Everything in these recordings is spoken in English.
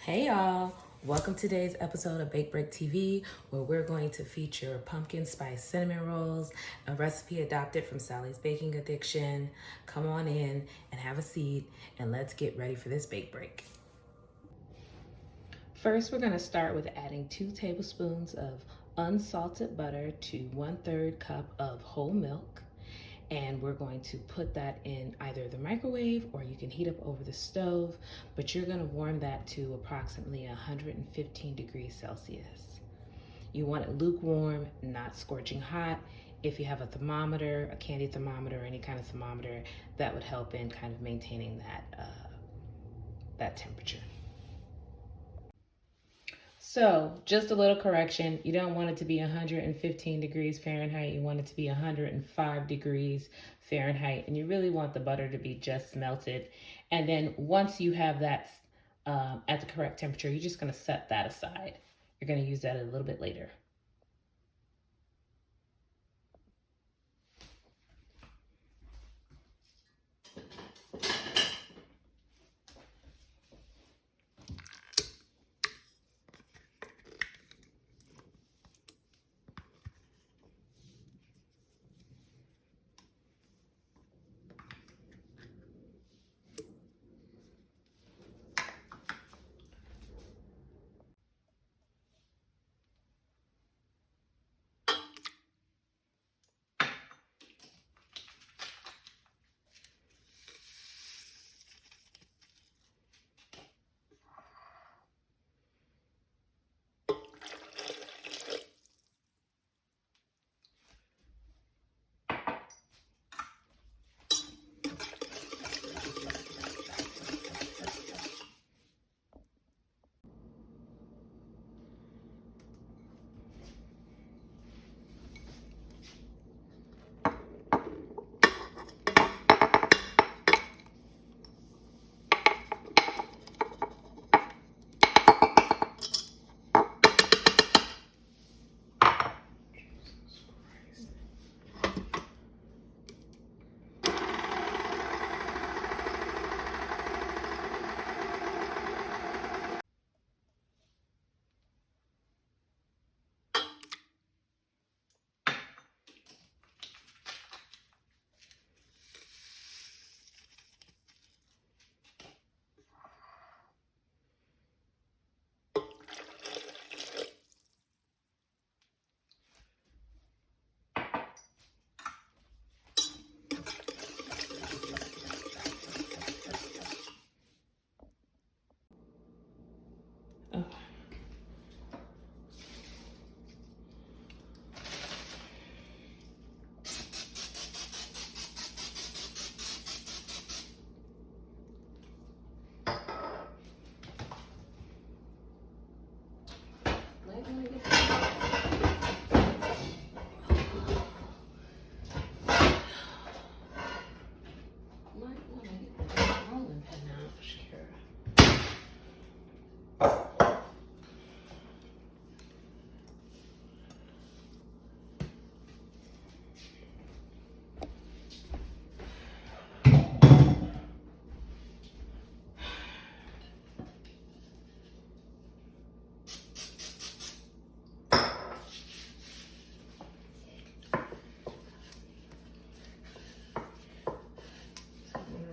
Hey y'all, welcome to today's episode of Bake Break TV, where we're going to feature pumpkin spice cinnamon rolls, a recipe adopted from Sally's Baking Addiction. Come on in and have a seat, and let's get ready for this bake break. First, we're going to start with adding 2 tablespoons of unsalted butter to 1/3 cup of whole milk. And we're going to put that in either the microwave or you can heat up over the stove, but you're going to warm that to approximately 115 degrees Celsius. You want it lukewarm, not scorching hot. If you have a thermometer, a candy thermometer, or any kind of thermometer, that would help in kind of maintaining that temperature. So just a little correction, you don't want it to be 115 degrees Fahrenheit, you want it to be 105 degrees Fahrenheit, and you really want the butter to be just melted. And then once you have that at the correct temperature, you're just gonna set that aside. You're gonna use that a little bit later.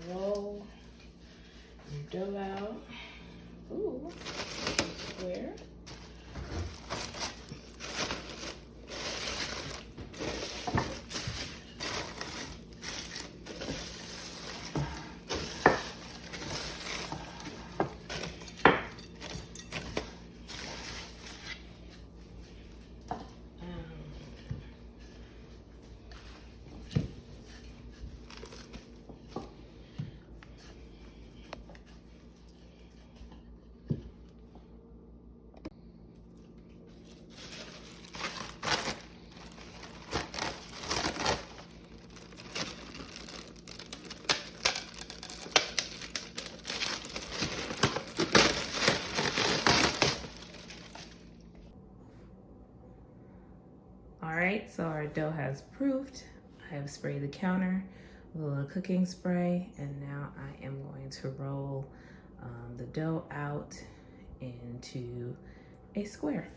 Roll your dough out. Ooh, square. All right, so our dough has proofed. I have sprayed the counter with a little cooking spray, and now I am going to roll the dough out into a square.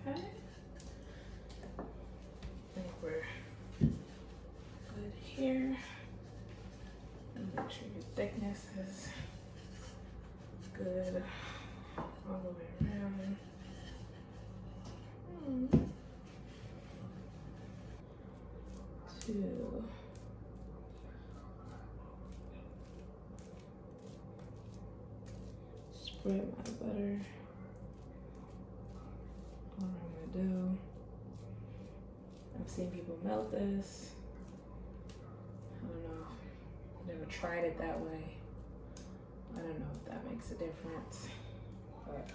Okay. I think we're good here. And make sure your thickness is good all the way around. Two. Spread my butter around my dough. I've seen people melt this. I don't know. Never tried it that way. I don't know if that makes a difference. But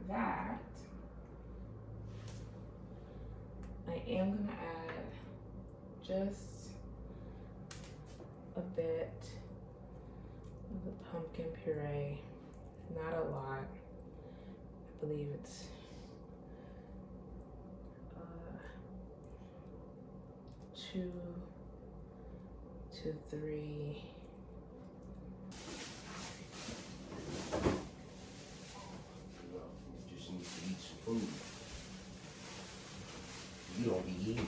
that, I am gonna add just a bit of the pumpkin puree, not a lot. I believe it's 2 to 3. Food. You don't be eating.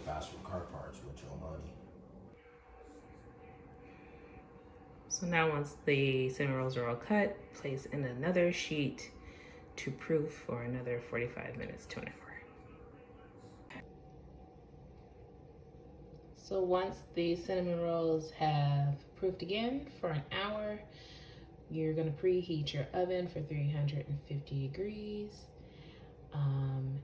fast with car parts with your money. So now once the cinnamon rolls are all cut, place in another sheet to proof for another 45 minutes to an hour. So once the cinnamon rolls have proofed again for an hour, you're gonna preheat your oven for 350 degrees.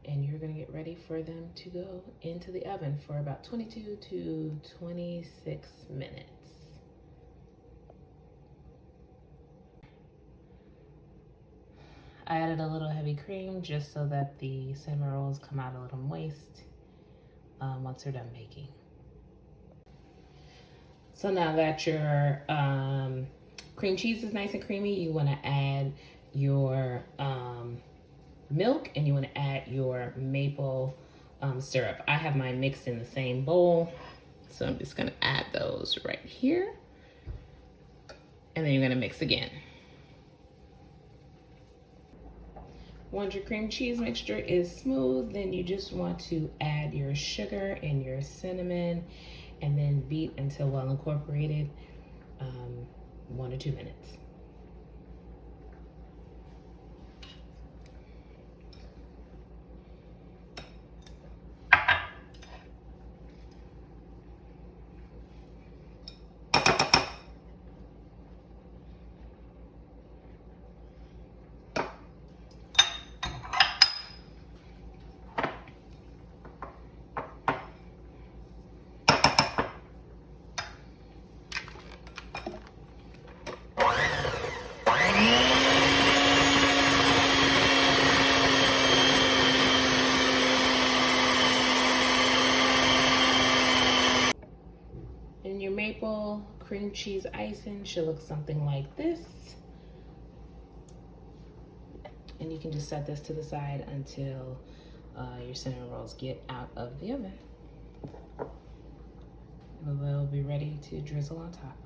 And you're gonna get ready for them to go into the oven for about 22 to 26 minutes. I added a little heavy cream just so that the cinnamon rolls come out a little moist once they're done baking. So now that your cream cheese is nice and creamy, you want to add your milk and you want to add your maple syrup. I have mine mixed in the same bowl, so I'm just going to add those right here. And then you're going to mix again. Once your cream cheese mixture is smooth, then you just want to add your sugar and your cinnamon and then beat until well incorporated, 1 to 2 minutes. And your maple cream cheese icing should look something like this. And you can just set this to the side until your cinnamon rolls get out of the oven. They'll be ready to drizzle on top.